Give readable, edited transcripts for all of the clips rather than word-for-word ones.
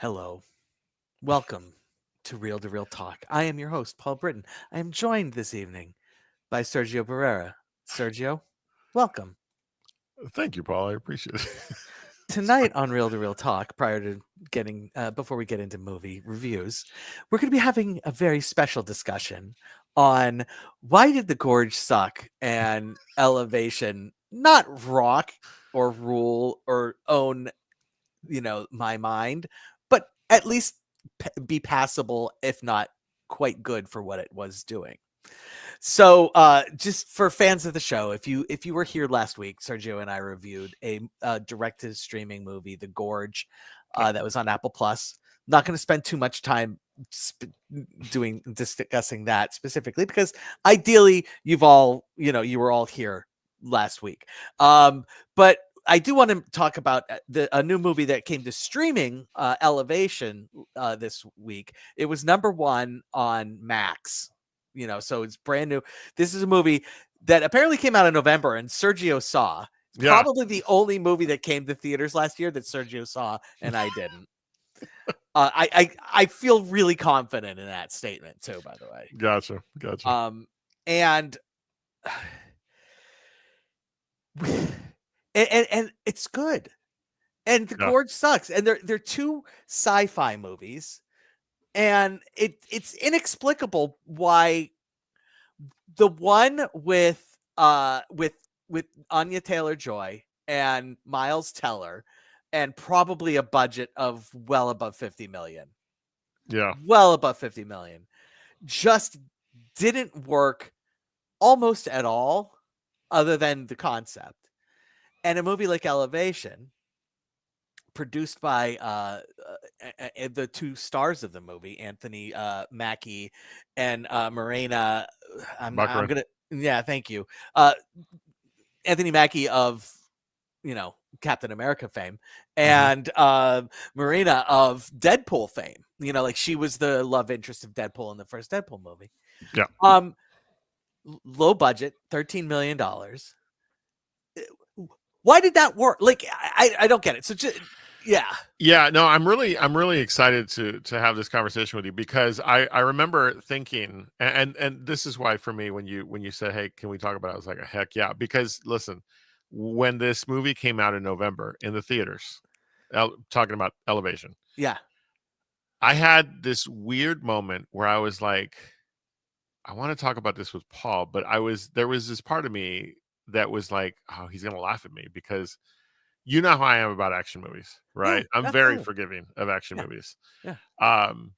Hello. Welcome to Real Talk. I am your host, Paul Britton. I am joined this evening by Sergio Barrera. Sergio, welcome. Thank you, Paul. I appreciate it. Tonight on Real Talk, prior to before we get into movie reviews, we're going to be having a very special discussion on why did the Gorge suck and Elevation not rock or rule or own, my mind, but at least be passable, if not quite good for what it was doing. So, just for fans of the show, if you were here last week, Sergio and I reviewed a directed streaming movie, The Gorge, that was on Apple Plus. Not going to spend too much time discussing that specifically because ideally you were all here last week. But I do want to talk about a new movie that came to streaming, Elevation, this week. It was number one on Max. So it's brand new. This is a movie that apparently came out in November, and Sergio saw. It's Yeah. probably the only movie that came to theaters last year that Sergio saw, and I didn't. I feel really confident in that statement too. By the way, Gotcha. and and it's good. And The Yeah. Gorge sucks. And they're two sci-fi movies, and it's inexplicable why the one with Anya Taylor-Joy and Miles Teller and probably a budget of well above 50 million. Yeah. Well above 50 million. Just didn't work almost at all other than the concept. And a movie like Elevation, produced by the two stars of the movie, Anthony Mackie and Marina. I'm Baccarin. gonna, yeah, thank you, Anthony Mackie of Captain America fame, and Marina of Deadpool fame. Like she was the love interest of Deadpool in the first Deadpool movie. Yeah. Low budget, $13 million. Why did that work? Like I don't get it. So just Yeah. No, I'm really excited to have this conversation with you because I remember thinking, and this is why for me when you said, hey, can we talk about it? I was like, heck yeah. Because listen, when this movie came out in November in the theaters, talking about Elevation, yeah. I had this weird moment where I was like, I want to talk about this with Paul, but there was this part of me that was like, oh, he's gonna laugh at me because you know how I am about action movies, right? I'm very Absolutely. forgiving of action movies. Yeah. Um,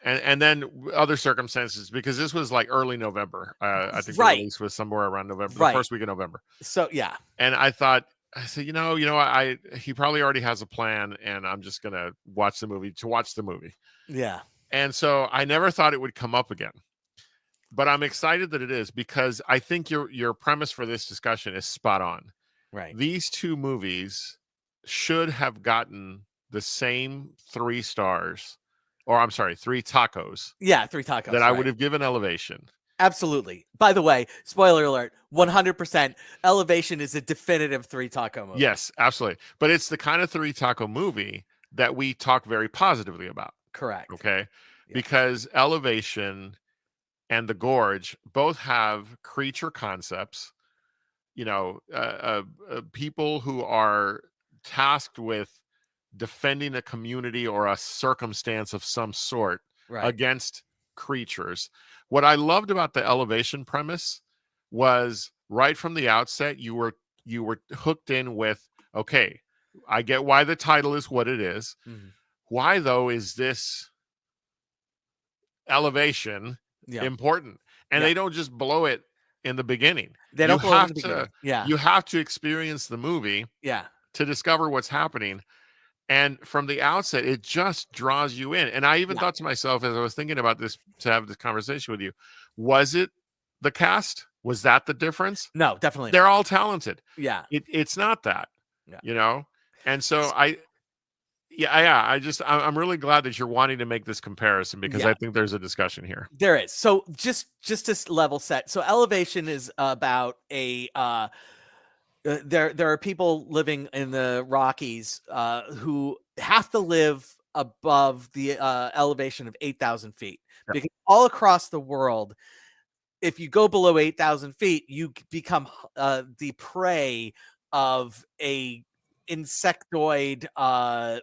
and then other circumstances because this was like early November. I think the Right. release was somewhere around November, the Right. first week of November. So yeah. And I said, he probably already has a plan, and I'm just gonna watch the movie. Yeah. And so I never thought it would come up again. But I'm excited that it is because I think your premise for this discussion is spot on. Right. These two movies should have gotten the same 3 stars, or I'm sorry, 3 tacos. Yeah, 3 tacos that I would have given Elevation. Absolutely. By the way, spoiler alert, 100% Elevation is a definitive 3 taco movie. Yes, absolutely. But it's the kind of 3 taco movie that we talk very positively about. Correct. Okay? Yeah. Because Elevation and The Gorge both have creature concepts, people who are tasked with defending a community or a circumstance of some sort against creatures. What I loved about the Elevation premise was right from the outset, you were hooked in with, okay, I get why the title is what it is. Mm-hmm. Why though is this elevation important? And they don't just blow it in the beginning. They don't blow it in the beginning. You have to experience the movie to discover what's happening. And from the outset, it just draws you in. And I even thought to myself as I was thinking about this to have this conversation with you, was it the cast? Was that the difference? No, definitely They're not. all talented. Yeah. It's not that, And so I'm really glad that you're wanting to make this comparison because I think there's a discussion here. There is. So just to level set. So Elevation is about a there are people living in the Rockies who have to live above the elevation of 8,000 feet. Yep. Because all across the world, if you go below 8,000 feet, you become the prey of a insectoid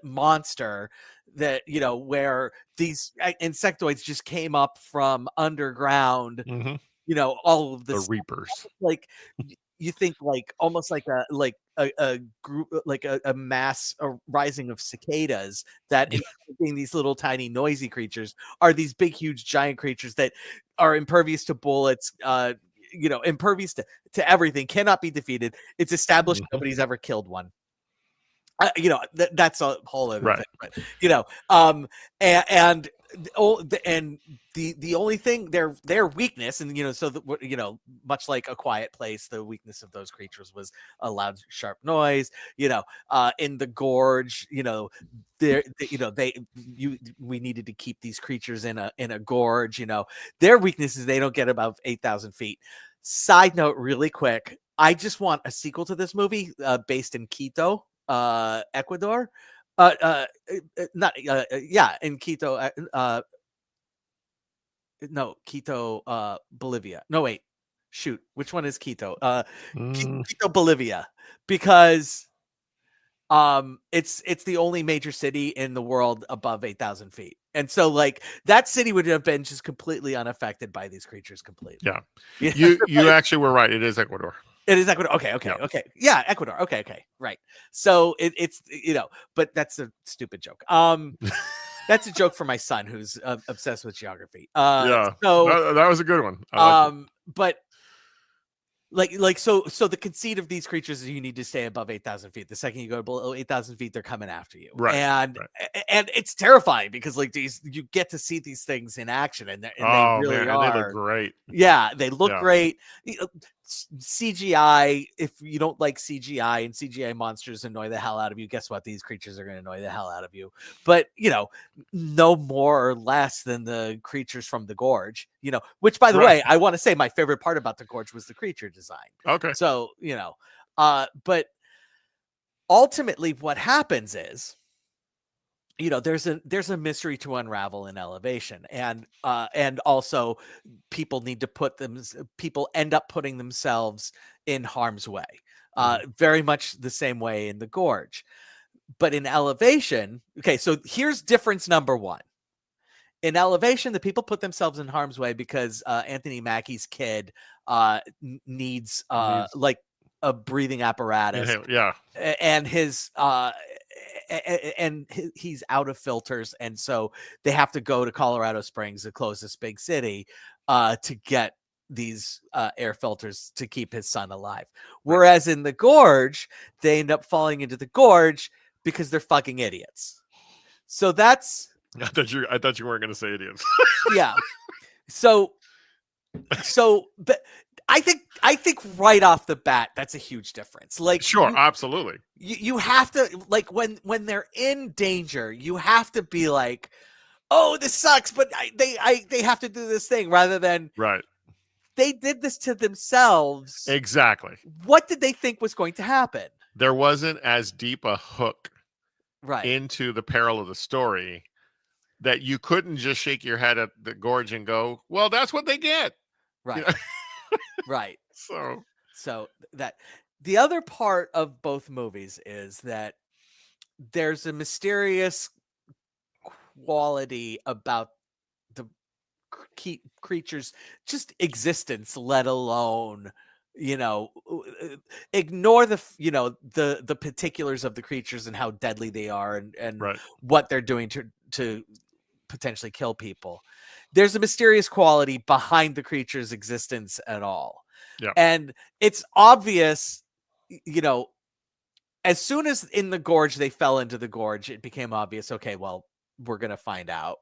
monster that, where these insectoids just came up from underground, all of The this, Reapers. like you think like almost like a group, like a mass rising of cicadas that instead of being these little tiny noisy creatures are these big huge giant creatures that are impervious to bullets, impervious to everything, cannot be defeated. It's established nobody's ever killed one. That's a whole other thing, but and the only thing, their weakness, and so much like A Quiet Place, the weakness of those creatures was a loud sharp noise. In the gorge, we needed to keep these creatures in a gorge. Their weakness is they don't get above 8,000 feet. Side note, really quick, I just want a sequel to this movie based in Quito, Ecuador. In Quito. No, Quito, Bolivia. No, wait. Shoot, which one is Quito? Quito, Bolivia, because it's the only major city in the world above 8,000 feet, and so like that city would have been just completely unaffected by these creatures completely. Yeah, you actually were right. It is Ecuador. It is Ecuador. Okay. Yeah, Ecuador. Okay. Right. So it's but that's a stupid joke. That's a joke for my son who's obsessed with geography. So that was a good one. But so the conceit of these creatures is you need to stay above 8,000 feet. The second you go below 8,000 feet, they're coming after you. Right. And it's terrifying because like you get to see these things in action, and they really are. And they look great. Yeah, they look great. CGI, if you don't like CGI and CGI monsters annoy the hell out of you, guess what? These creatures are going to annoy the hell out of you. But, no more or less than the creatures from the Gorge, which, by the way, I want to say my favorite part about the Gorge was the creature design. Okay. So, but ultimately what happens is, there's a mystery to unravel in Elevation, and also people end up putting themselves in harm's way, very much the same way in the Gorge. But in Elevation, okay, so here's difference number one. In Elevation, the people put themselves in harm's way because Anthony Mackie's kid needs like a breathing apparatus. And his he's out of filters, and so they have to go to Colorado Springs, the closest big city, to get these air filters to keep his son alive. Whereas in the Gorge, they end up falling into the Gorge because they're fucking idiots. So that's I thought you weren't going to say idiots. Yeah. So but I think right off the bat, that's a huge difference. Like, sure, absolutely. You have to, like, when they're in danger, you have to be like, oh, this sucks, but they have to do this thing, rather than they did this to themselves. Exactly. What did they think was going to happen? There wasn't as deep a hook into the peril of the story that you couldn't just shake your head at the Gorge and go, well, that's what they get. Right. Right. So that the other part of both movies is that there's a mysterious quality about the creatures' just existence, let alone, ignore the particulars of the creatures and how deadly they are, and what they're doing to potentially kill people. There's a mysterious quality behind the creature's existence at all. And it's obvious, as soon as in the Gorge they fell into the Gorge, it became obvious, okay, well, we're going to find out.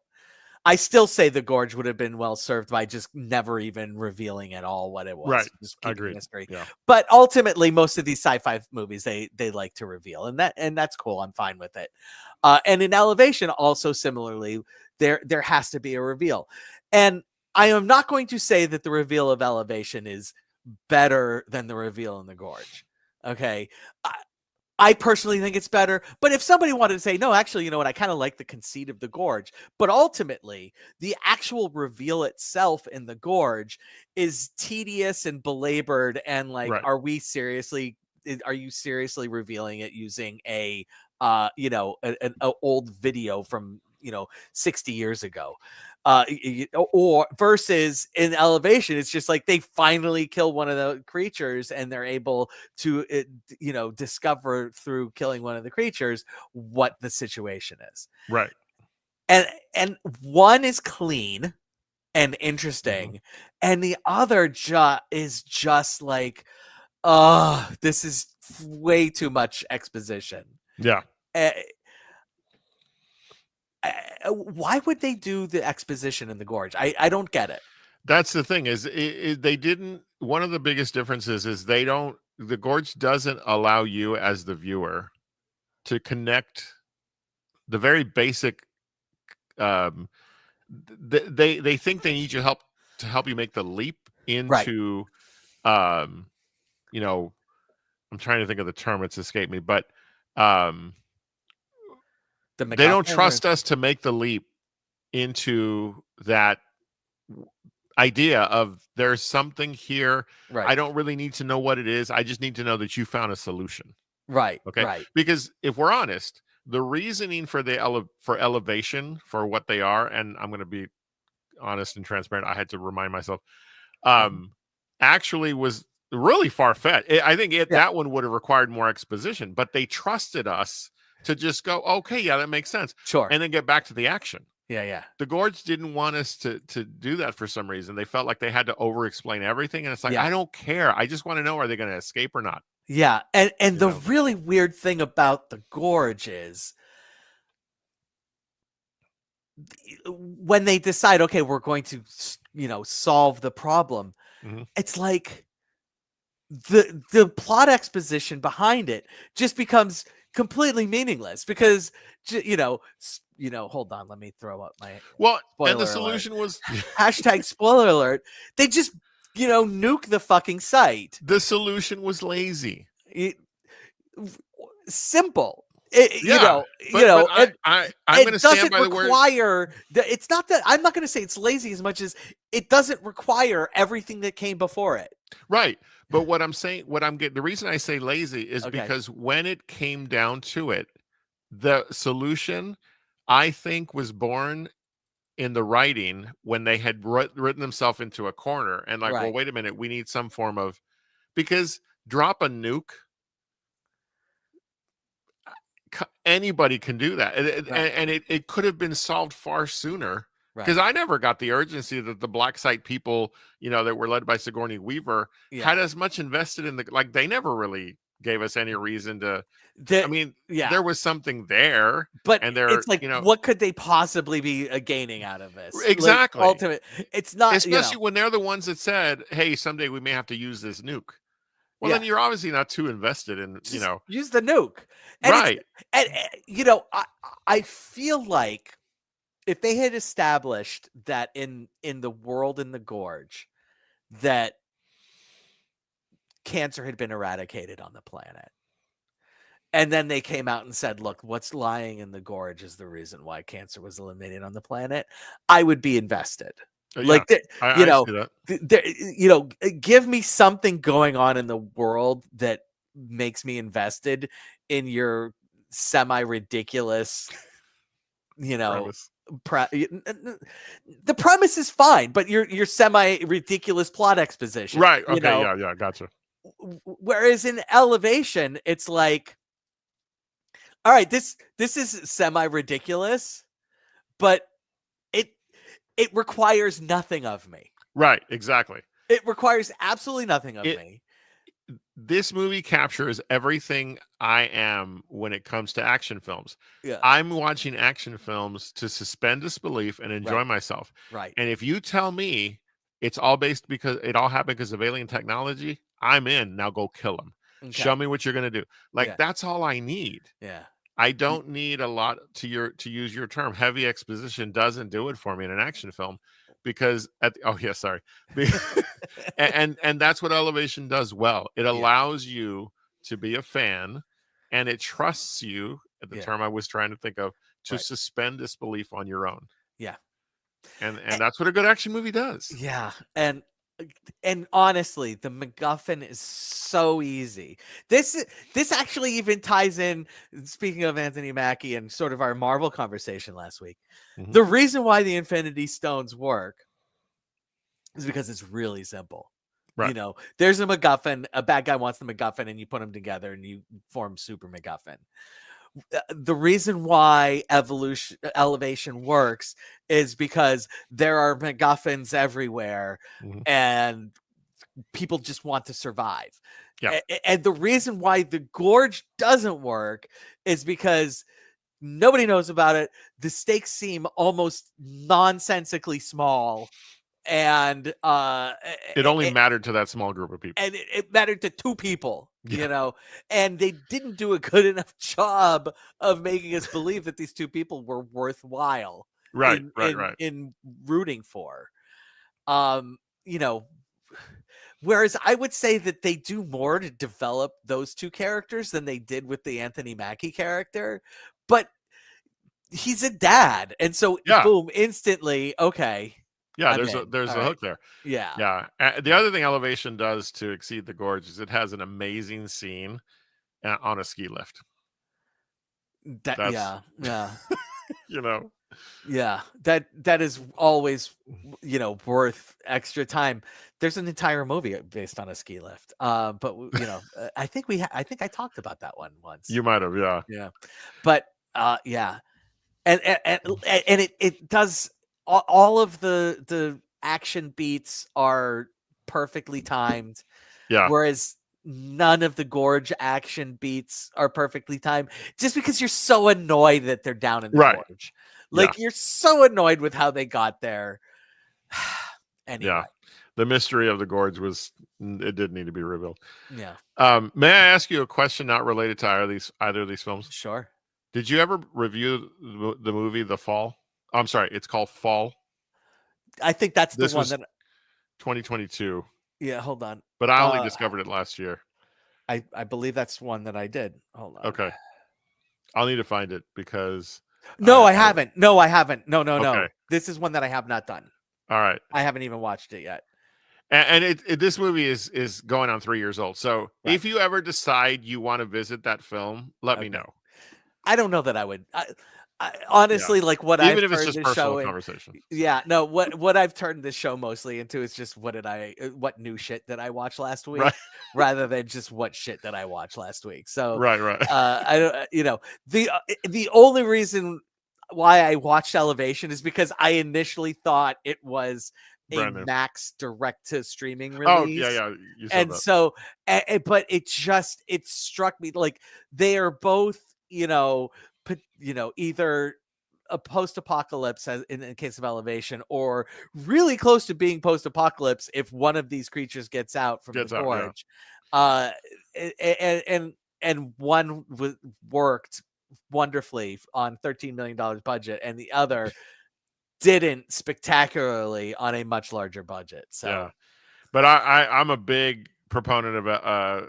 I still say the Gorge would have been well served by just never even revealing at all what it was. Just keeping mystery. But ultimately, most of these sci-fi movies, they like to reveal, and that's cool. I'm fine with it. And in Elevation, also similarly, there has to be a reveal. And I am not going to say that the reveal of Elevation is better than the reveal in the Gorge. Okay. I personally think it's better. But if somebody wanted to say, no, actually, you know what, I kind of like the conceit of the Gorge. But ultimately, the actual reveal itself in the Gorge is tedious and belabored. And like, Right. are you seriously revealing it using a an old video from 60 years ago? Or versus in Elevation, it's just like they finally kill one of the creatures and they're able to discover through killing one of the creatures what the situation is. Right. And one is clean and interesting, and the other is just like, oh, this is way too much exposition. Yeah. Why would they do the exposition in the Gorge? I don't get it. That's the thing is they didn't. One of the biggest differences is the Gorge doesn't allow you as the viewer to connect the very basic. They think they need your help to help you make the leap into, I'm trying to think of the term, it's escaped me, but they don't trust us to make the leap into that idea of there's something here. Right. I don't really need to know what it is. I just need to know that you found a solution. Right. Okay. Right. Because if we're honest, the reasoning for elevation for what they are, and I'm going to be honest and transparent, I had to remind myself, actually was really far-fetched. I think that one would have required more exposition, but they trusted us to just go, okay, yeah, that makes sense. Sure. And then get back to the action. Yeah. The Gorge didn't want us to do that for some reason. They felt like they had to over-explain everything. And it's like, I don't care. I just want to know, are they going to escape or not? Yeah. And the really weird thing about the Gorge is when they decide, okay, we're going to, solve the problem. It's like the plot exposition behind it just becomes completely meaningless because hold on, let me throw up my and the solution was hashtag spoiler alert. They just nuke the fucking site. The solution was lazy. Simple. I'm going to stand by the word. It's not that I'm not going to say it's lazy as much as it doesn't require everything that came before it. Right. But what I'm saying, the reason I say lazy is because when it came down to it, the solution, I think, was born in the writing when they had written themselves into a corner and like, well, wait a minute, we need some form of, because drop a nuke, anybody can do that. And it could have been solved far sooner. Because I never got the urgency that the Black Site people, that were led by Sigourney Weaver, had as much invested in they never really gave us any reason to. There was something there, but it's like, what could they possibly be gaining out of this? Exactly. Ultimate, it's not, especially when they're the ones that said, "Hey, someday we may have to use this nuke." Well, then you're obviously not too invested in, use the nuke, and right? And I feel like if they had established that in the world in the Gorge that cancer had been eradicated on the planet, and then they came out and said, look, what's lying in the Gorge is the reason why cancer was eliminated on the planet, I would be invested. Like, give me something going on in the world that makes me invested in your semi-ridiculous, premise. The premise is fine, but your semi-ridiculous plot exposition, right? Okay, yeah, gotcha. Whereas in Elevation, it's like, all right, this is semi-ridiculous, but it requires nothing of me. Right, exactly. It requires absolutely nothing of me. This movie captures everything I am when it comes to action films. Yeah. I'm watching action films to suspend disbelief and enjoy myself. Right. And if you tell me it's all because it all happened because of alien technology, I'm in. Now go kill them. Okay. Show me what you're going to do. That's all I need. Yeah. I don't need a lot, to use your term. Heavy exposition doesn't do it for me in an action film, because and that's what Elevation does well. It allows you to be a fan and it trusts you, at the term I was trying to think of, to suspend disbelief on your own. Yeah. And that's what a good action movie does. Yeah. And honestly, the MacGuffin is so easy. This actually even ties in, speaking of Anthony Mackie and sort of our Marvel conversation last week. Mhm. The reason why the Infinity Stones work is because it's really simple. Right. You know, there's a MacGuffin, a bad guy wants the MacGuffin, and you put them together and you form Super MacGuffin. The reason why elevation works is because there are MacGuffins everywhere, Mhm. and people just want to survive. Yeah. And the reason why the Gorge doesn't work is because nobody knows about it. The stakes seem almost nonsensically small, and it only mattered to that small group of people, and it mattered to two people, you know, and they didn't do a good enough job of making us believe that these two people were worthwhile in rooting for. You know, whereas I would say that they do more to develop those two characters than they did with the Anthony Mackie character, but he's a dad, and so boom, instantly, okay. Yeah, there's a hook there. Yeah. Yeah. The other thing Elevation does to exceed the Gorge is it has an amazing scene on a ski lift. Yeah. You know. Yeah, that is always, you know, worth extra time. There's an entire movie based on a ski lift. But you know, I think I talked about that one once. You might have, yeah. Yeah. But yeah. And it does all of the action beats are perfectly timed. Yeah. Whereas none of the Gorge action beats are perfectly timed, just because you're so annoyed that they're down in the Gorge. Like, you're so annoyed with how they got there. Anyway. Yeah. The mystery of the Gorge it didn't need to be revealed. Yeah. May I ask you a question not related to either of these films? Sure. Did you ever review the movie The Fall? I'm sorry, it's called Fall. I think that's the one that 2022. Yeah, hold on. But I only discovered it last year. I believe that's one that I did. Hold on. Okay. I'll need to find it because No, I haven't. No, I haven't. No. This is one that I have not done. All right. I haven't even watched it yet. And this movie is going on 3 years old. So if you ever decide you want to visit that film, let me know. I don't know that I would. I honestly, like what Even I've if it's turned just this show personal in, conversation. Yeah, no, what I've turned this show mostly into is just what new shit that I watched last week, rather than just what shit that I watched last week. So right. I don't, you know, the only reason why I watched Elevation is because I initially thought it was a Max direct to streaming release. Oh yeah. You said and that. So, but it struck me like they are both, you know, either a post-apocalypse in the case of Elevation, or really close to being post-apocalypse if one of these creatures gets out from the Gorge. And one worked wonderfully on $13 million budget, and the other didn't spectacularly on a much larger budget. So yeah, but I'm a big proponent of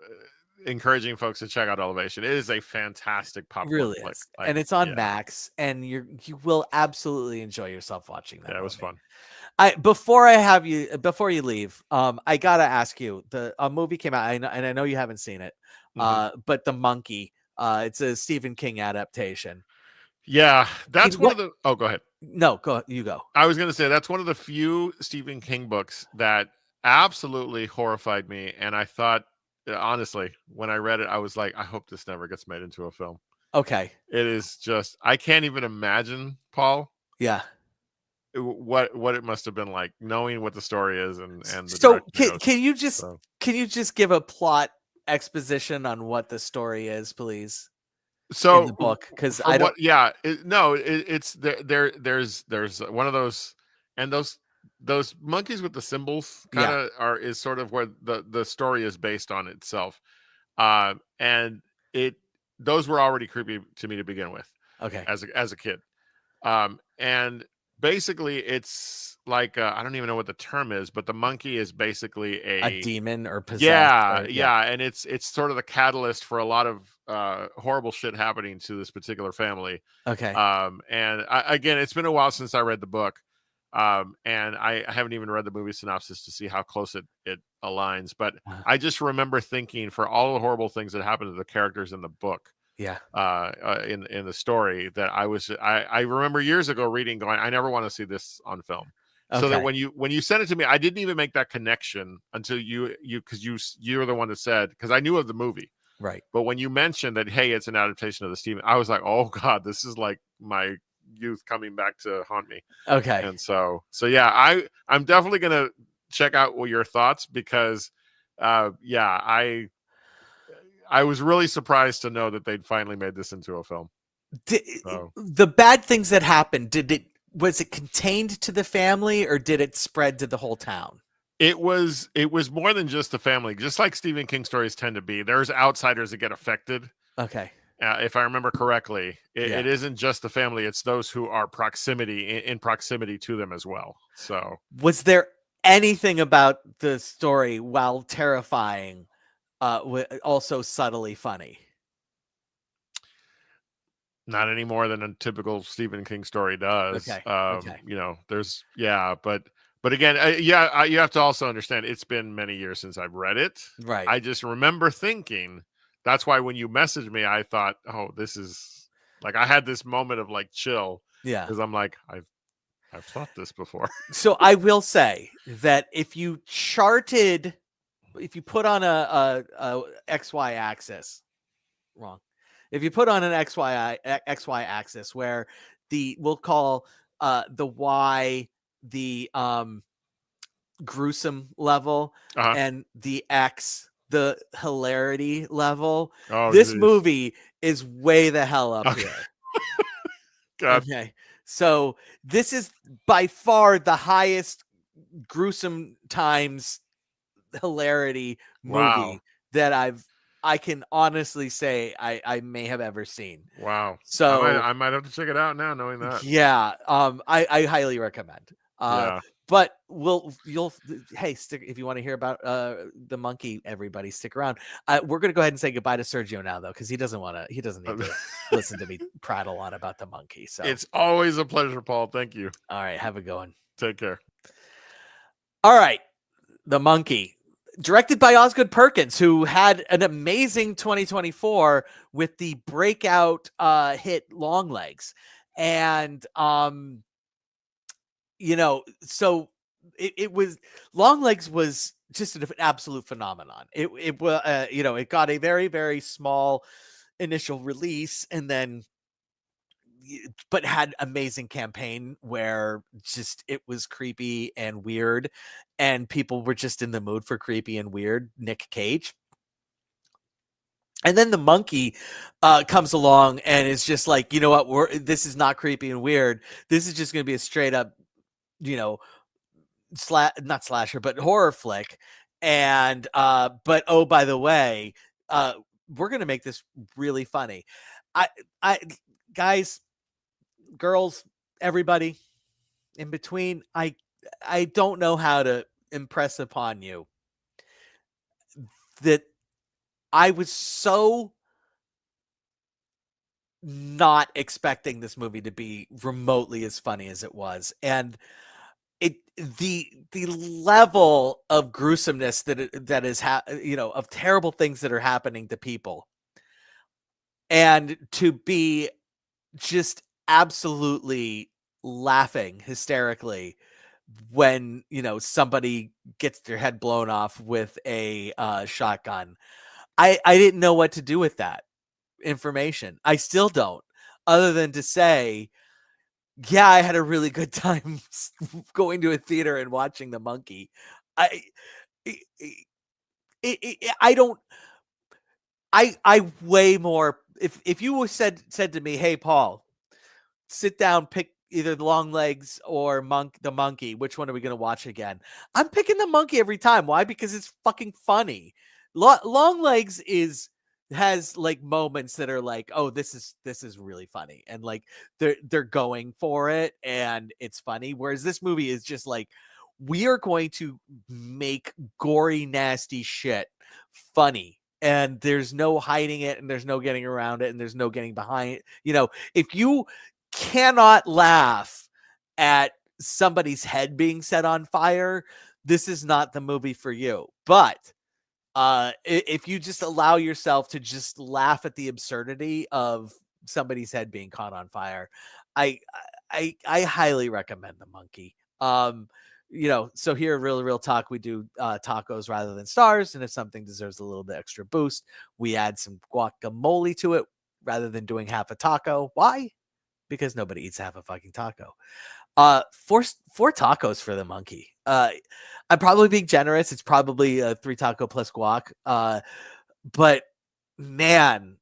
encouraging folks to check out Elevation. It is a fantastic popcorn flick. Like, and it's on Max, and you will absolutely enjoy yourself watching that. Yeah, it was fun. Before you leave, I gotta ask you, a movie came out, and I know you haven't seen it, but The Monkey, it's a Stephen King adaptation. Yeah, that's one of the. Oh, go ahead. No, you go. I was gonna say that's one of the few Stephen King books that absolutely horrified me, and I thought, honestly, when I read it, I was like, I hope this never gets made into a film. Okay. It is just, I can't even imagine, Paul. Yeah. What it must have been like, knowing what the story is and the so can you just give a plot exposition on what the story is, please? So in the book, because I don't. It's there's one of those, and those monkeys with the symbols kind of is sort of where the story is based on itself, and those were already creepy to me to begin with. Okay, as a kid, basically it's like I don't even know what the term is, but the monkey is basically A demon or possessed, yeah, or yeah, and it's sort of the catalyst for a lot of horrible shit happening to this particular family. Okay. And again, it's been a while since I read the book, and I haven't even read the movie synopsis to see how close it aligns. But I just remember thinking, for all the horrible things that happened to the characters in the book, Yeah. in the story, that I remember years ago reading, going, I never want to see this on film. So that Okay. when you sent it to me, I didn't even make that connection until because you're the one that said, because I knew of the movie. Right. But when you mentioned that, hey, it's an adaptation of the Stephen, I was like, oh God, this is like my youth coming back to haunt me. Okay. And so yeah, I'm definitely gonna check out your thoughts, because yeah, I was really surprised to know that they'd finally made this into a film. The bad things that happened, was it contained to the family, or did it spread to the whole town? It was more than just the family, just like Stephen King stories tend to be. There's outsiders that get affected. Okay. If I remember correctly, Yeah. it isn't just the family; it's those who are in proximity to them as well. So, was there anything about the story, while terrifying, also subtly funny? not any more than a typical Stephen King story does. Okay. Okay. You know, there's but again, you have to also understand, it's been many years since I've read it. Right. I just remember thinking, that's why when you messaged me, I thought, oh, this is like, I had this moment of like chill. Yeah. Because I'm like, I've thought this before. So I will say that if you put on a XY axis, wrong. If you put on an XY axis, where we'll call the Y the gruesome level, and the X the hilarity level, this movie is way the hell up here. God. Okay. So this is by far the highest gruesome times hilarity movie that I can honestly say I may have ever seen. Wow. So I might have to check it out now, knowing that. Yeah. I highly recommend. Yeah. But hey, if you want to hear about the monkey, everybody stick around. We're gonna go ahead and say goodbye to Sergio now, though, because he doesn't need to listen to me prattle on about the monkey. So it's always a pleasure, Paul. Thank you. All right, have a good one. Take care. All right, The Monkey, directed by Osgood Perkins, who had an amazing 2024 with the breakout hit Longlegs. And so it was, Longlegs was just an absolute phenomenon. It was it got a very, very small initial release, and then but had amazing campaign where just it was creepy and weird, and people were just in the mood for creepy and weird Nick Cage. And then The Monkey comes along and is just like, you know what, this is not creepy and weird. This is just going to be a straight up, not slasher, but horror flick. And but oh, by the way, we're going to make this really funny. Guys, girls, everybody in between, I don't know how to impress upon you that I was so not expecting this movie to be remotely as funny as it was. And the level of gruesomeness that is of terrible things that are happening to people, and to be just absolutely laughing hysterically when somebody gets their head blown off with a shotgun. I didn't know what to do with that information. I still don't, other than to say, yeah, I had a really good time going to a theater and watching The Monkey. I way more, if you said to me, hey Paul, sit down, pick either the Longlegs or The Monkey, which one are we going to watch again? I'm picking The Monkey every time. Why? Because it's fucking funny. Longlegs is has like moments that are like, oh, this is really funny, and like they're going for it and it's funny, whereas this movie is just like, we are going to make gory nasty shit funny, and there's no hiding it, and there's no getting around it, and there's no getting behind it. If you cannot laugh at somebody's head being set on fire, this is not the movie for you. But if you just allow yourself to just laugh at the absurdity of somebody's head being caught on fire, I I highly recommend The Monkey. So here at Real Talk, we do tacos rather than stars, and if something deserves a little bit extra boost, we add some guacamole to it rather than doing half a taco. Why? Because nobody eats half a fucking taco. Four tacos for The Monkey. I'm probably being generous. It's probably a 3 taco plus guac. But man,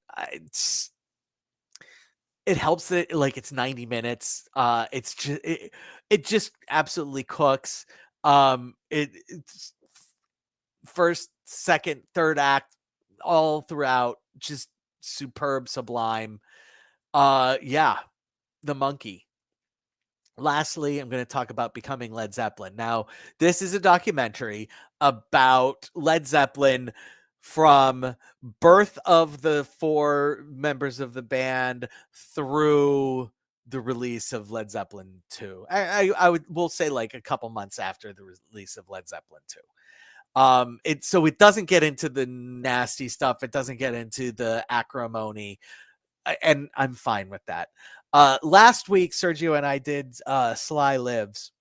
it helps that like it's 90 minutes. It just absolutely cooks. It's first, second, third act, all throughout, just superb, sublime. Yeah, The Monkey. Lastly, I'm going to talk about Becoming Led Zeppelin. Now, this is a documentary about Led Zeppelin from birth of the 4 members of the band through the release of Led Zeppelin 2. We'll say like a couple months after the release of Led Zeppelin 2. It doesn't get into the nasty stuff. It doesn't get into the acrimony, and I'm fine with that. Last week, Sergio and I did Sly Lives,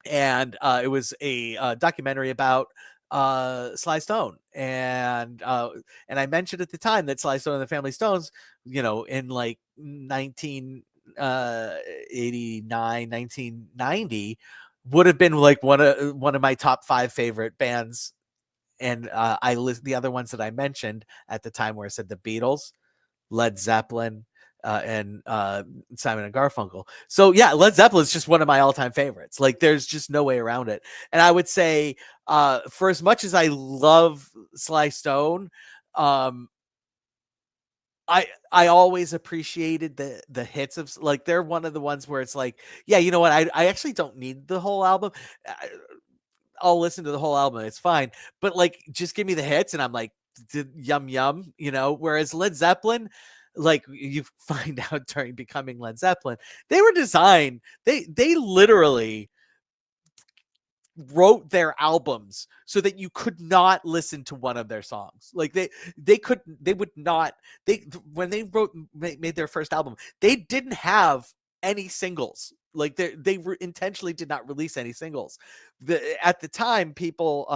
and it was a documentary about Sly Stone, and I mentioned at the time that Sly Stone and the Family Stones, in like 1989, 1990, would have been like one of my top 5 favorite bands, and the other ones that I mentioned at the time where I said the Beatles, Led Zeppelin, and Simon and Garfunkel. So yeah, Led Zeppelin is just one of my all-time favorites. Like there's just no way around it. And I would say, for as much as I love Sly Stone, I always appreciated the hits of, like, they're one of the ones where it's like, yeah, you know what? I actually don't need the whole album. I'll listen to the whole album. It's fine. But like, just give me the hits and I'm like, yum, yum, whereas Led Zeppelin, like you find out during Becoming Led Zeppelin, they were designed, they literally wrote their albums so that you could not listen to one of their songs. Like they would not, when they made their first album, they didn't have any singles. Like they intentionally did not release any singles. At the time, people,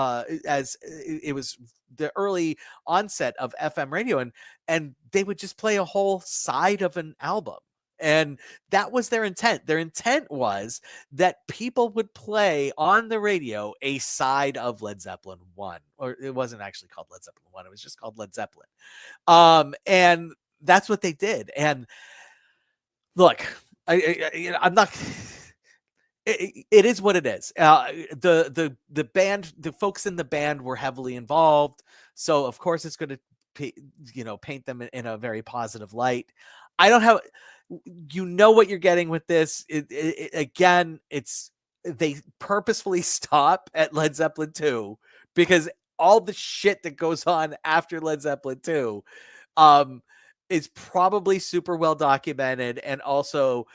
as it was the early onset of FM radio, and they would just play a whole side of an album. And that was their intent. Their intent was that people would play on the radio a side of Led Zeppelin 1. Or it wasn't actually called Led Zeppelin 1. It was just called Led Zeppelin. And that's what they did. And look, I'm not... It is what it is. The band, the folks in the band were heavily involved. So, of course, it's going to paint them in a very positive light. I don't have... what you're getting with this. Again, they purposefully stop at Led Zeppelin 2 because all the shit that goes on after Led Zeppelin 2 is probably super well documented and also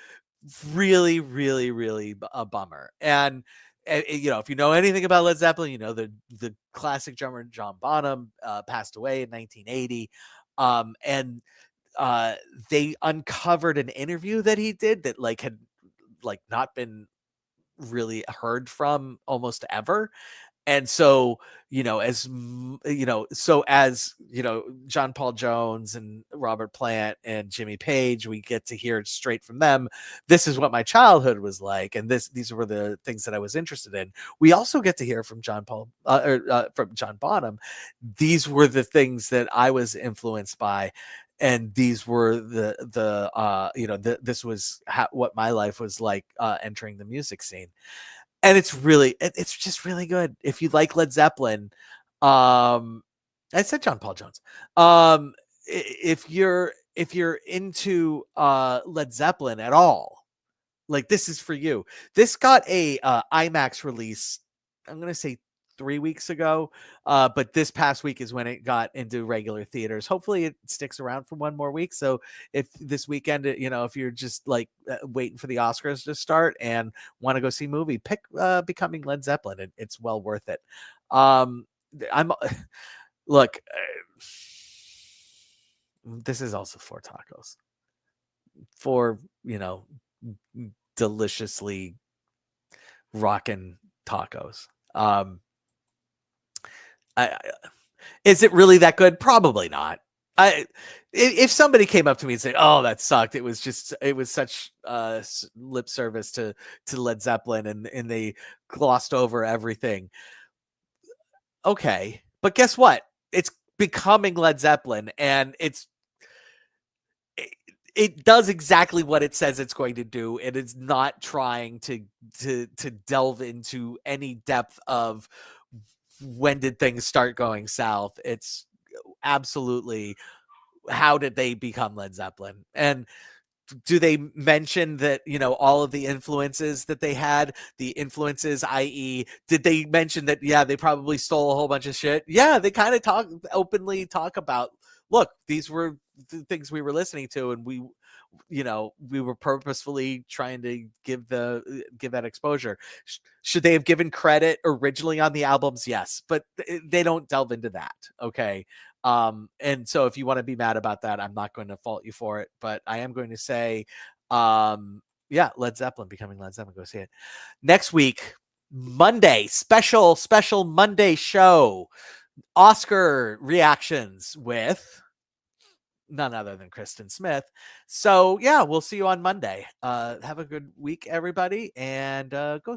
really, really, really a bummer. And if you know anything about Led Zeppelin, the classic drummer John Bonham passed away in 1980, and they uncovered an interview that he did that had not been really heard from almost ever. And so, as John Paul Jones and Robert Plant and Jimmy Page, we get to hear straight from them, this is what my childhood was like, and these were the things that I was interested in. We also get to hear from John Bonham, these were the things that I was influenced by, and these were this was what my life was like entering the music scene. And it's just really good. If you like Led Zeppelin, I said John Paul Jones. If you're into Led Zeppelin at all, like, this is for you. This got a IMAX release, I'm gonna say 3 weeks ago, but this past week is when it got into regular theaters. Hopefully it sticks around for one more week. So if this weekend, if you're just like waiting for the Oscars to start and want to go see a movie, pick Becoming Led Zeppelin. It's well worth it. I'm look. This is also 4 tacos, 4 deliciously rockin' tacos. I Is it really that good? Probably not. If somebody came up to me and said, "Oh, that sucked," it was such lip service to Led Zeppelin, and they glossed over everything. Okay, but guess what? It's Becoming Led Zeppelin, and it does exactly what it says it's going to do. It is not trying to delve into any depth of when did things start going south. It's absolutely, how did they become Led Zeppelin? And do they mention that, all of the influences that they had, the influences, i.e., did they mention that, yeah, they probably stole a whole bunch of shit? Yeah, they kind of openly talk about, look, these were the things we were listening to, and we were purposefully trying to give that exposure. Should they have given credit originally on the albums? Yes, but they don't delve into that. Okay. And so if you want to be mad about that, I'm not going to fault you for it, but I am going to say, yeah, Led Zeppelin, Becoming Led Zeppelin, go see it. Next week, Monday, special Monday show, Oscar reactions with none other than Kristen Smith. So yeah, we'll see you on Monday. Have a good week, everybody, and go